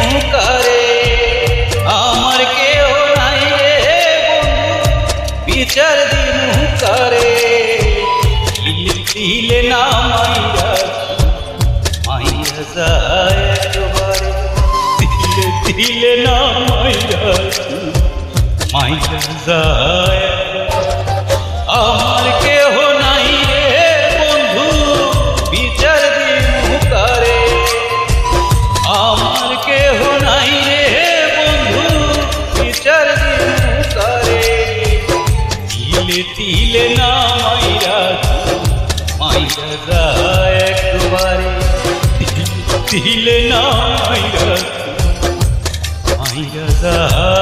মুকারে আমার কেউ নাই রে বন্ধু বিচার দিমু কারে দিলে না মাইরা মাইরা যায় একবারে দিলে না মাইরা মাইরা যায় আমার কেহ নাই রে বন্ধু বিচার দিমু কারে আমার কেহ নাই রে বন্ধু বিচার দিমু কারে তিলে না মাইরা মাইরা যায় একবারে দিলে না মাইরা মাইরা যায়